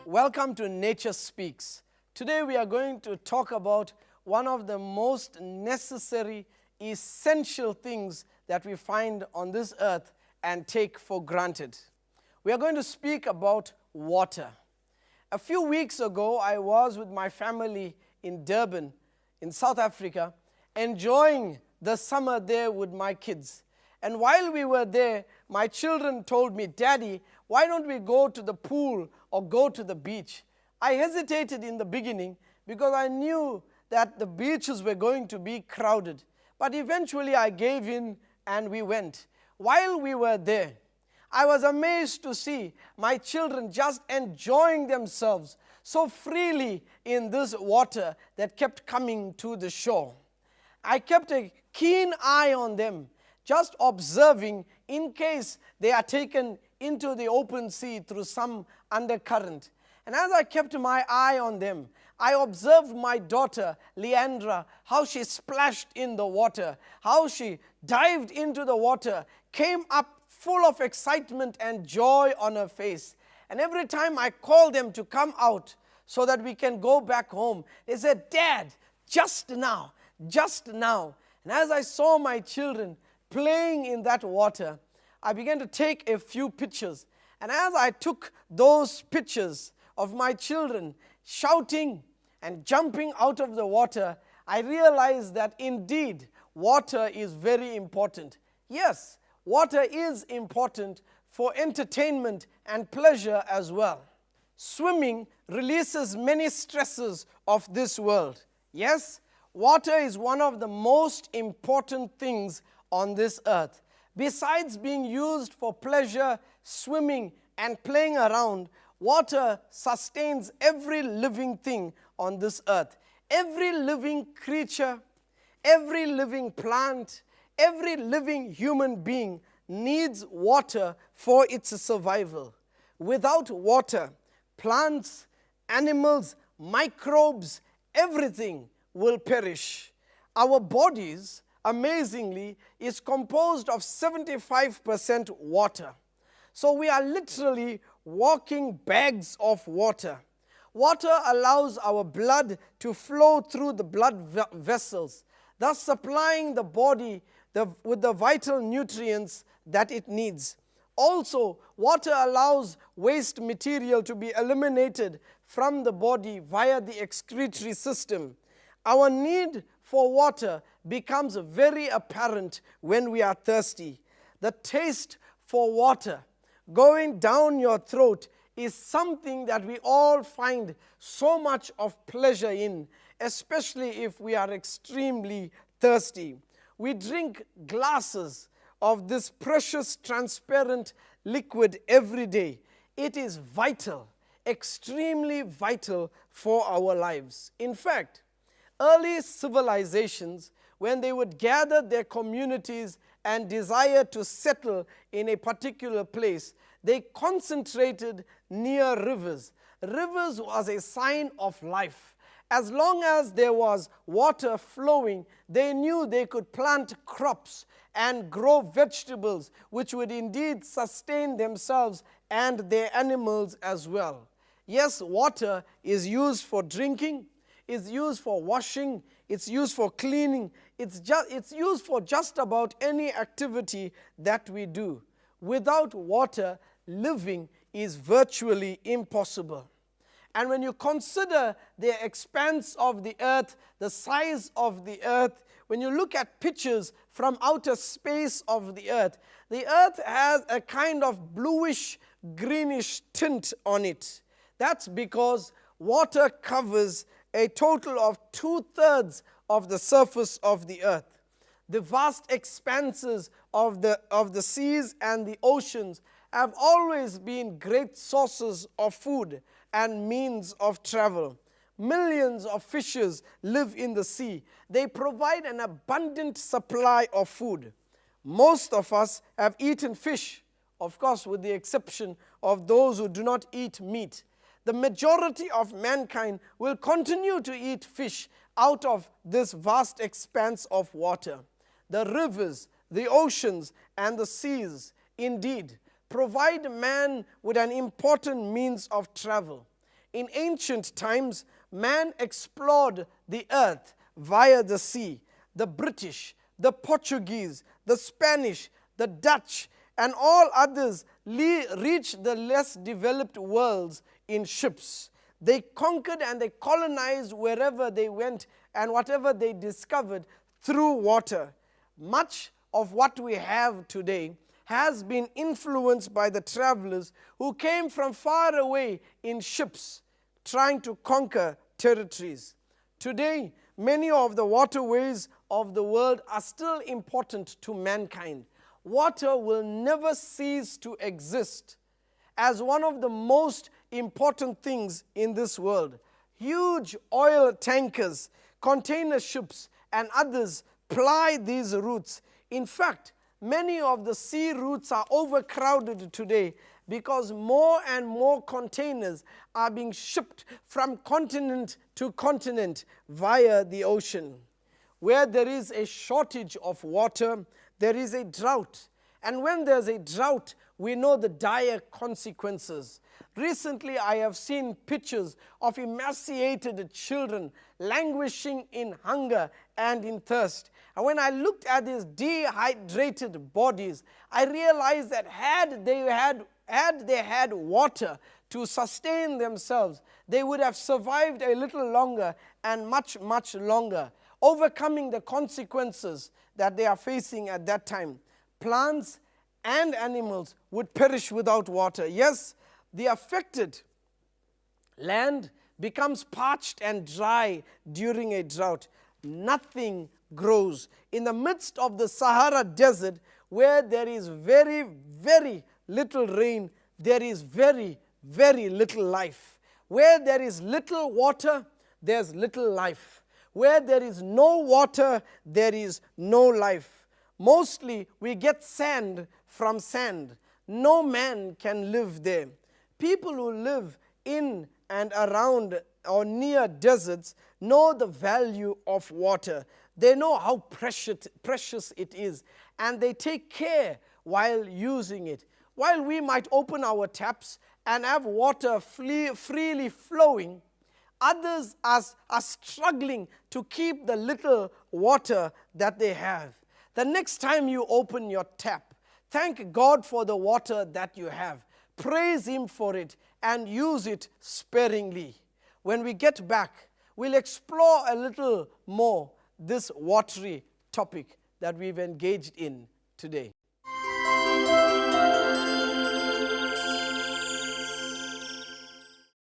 Welcome to Nature Speaks. Today we are going to talk about one of the most necessary, essential things that we find on this earth and take for granted. We are going to speak about water. A few weeks ago, I was with my family in Durban, in South Africa, enjoying the summer there with my kids. And while we were there, my children told me, "Daddy, why don't we go to the pool or go to the beach?" I hesitated in the beginning because I knew that the beaches were going to be crowded. But eventually I gave in and we went. While we were there, I was amazed to see my children just enjoying themselves so freely in this water that kept coming to the shore. I kept a keen eye on them, just observing in case they are taken into the open sea through some undercurrent. And as I kept my eye on them, I observed my daughter, Leandra, how she splashed in the water, how she dived into the water, came up full of excitement and joy on her face. And every time I called them to come out so that we can go back home, they said, "Dad, just now, just now." And as I saw my children playing in that water, I began to take a few pictures. And as I took those pictures of my children shouting and jumping out of the water, I realized that indeed water is very important. Yes, water is important for entertainment and pleasure as well. Swimming releases many stresses of this world. Yes, water is one of the most important things on this earth. Besides being used for pleasure, swimming, and playing around, water sustains every living thing on this earth. Every living creature, every living plant, every living human being needs water for its survival. Without water, plants, animals, microbes, everything will perish. Our bodies, amazingly, is composed of 75% water. So we are literally walking bags of water. Water allows our blood to flow through the blood vessels, thus supplying the body with the vital nutrients that it needs. Also, water allows waste material to be eliminated from the body via the excretory system. Our need for water becomes very apparent when we are thirsty. The taste for water going down your throat is something that we all find so much of pleasure in, especially if we are extremely thirsty. We drink glasses of this precious transparent liquid every day. It is vital, extremely vital for our lives. In fact, early civilizations, when they would gather their communities and desire to settle in a particular place, they concentrated near rivers. Rivers was a sign of life. As long as there was water flowing, they knew they could plant crops and grow vegetables, which would indeed sustain themselves and their animals as well. Yes, water is used for drinking, it's used for washing, it's used for cleaning, it's used for just about any activity that we do. Without water, living is virtually impossible. And when you consider the expanse of the earth, the size of the earth, when you look at pictures from outer space of the earth has a kind of bluish, greenish tint on it. That's because water covers a total of 2/3 of the surface of the earth. The vast expanses of the seas and the oceans have always been great sources of food and means of travel. Millions of fishes live in the sea. They provide an abundant supply of food. Most of us have eaten fish, of course, with the exception of those who do not eat meat. The majority of mankind will continue to eat fish out of this vast expanse of water. The rivers, the oceans, and the seas, indeed, provide man with an important means of travel. In ancient times, man explored the earth via the sea. The British, the Portuguese, the Spanish, the Dutch, and all others reached the less developed worlds in ships. They conquered and they colonized wherever they went and whatever they discovered through water. Much of what we have today has been influenced by the travelers who came from far away in ships trying to conquer territories. Today, many of the waterways of the world are still important to mankind. Water will never cease to exist as one of the most important things in this world. Huge oil tankers, container ships, and others ply these routes. In fact, many of the sea routes are overcrowded today because more and more containers are being shipped from continent to continent via the ocean. Where there is a shortage of water, there is a drought. And when there's a drought, we know the dire consequences. Recently, I have seen pictures of emaciated children languishing in hunger and in thirst. And when I looked at these dehydrated bodies, I realized that had they had water to sustain themselves, they would have survived a little longer and much, much longer, overcoming the consequences that they are facing at that time. Plants and animals would perish without water. Yes, the affected land becomes parched and dry during a drought. Nothing grows. In the midst of the Sahara Desert, where there is very, very little rain, there is very, very little life. Where there is little water, there's little life. Where there is no water, there is no life. Mostly, we get sand from sand. No man can live there. People who live in and around or near deserts know the value of water. They know how precious it is, and they take care while using it. While we might open our taps and have water freely flowing, others are struggling to keep the little water that they have. The next time you open your tap, thank God for the water that you have. Praise Him for it and use it sparingly. When we get back, we'll explore a little more this watery topic that we've engaged in today.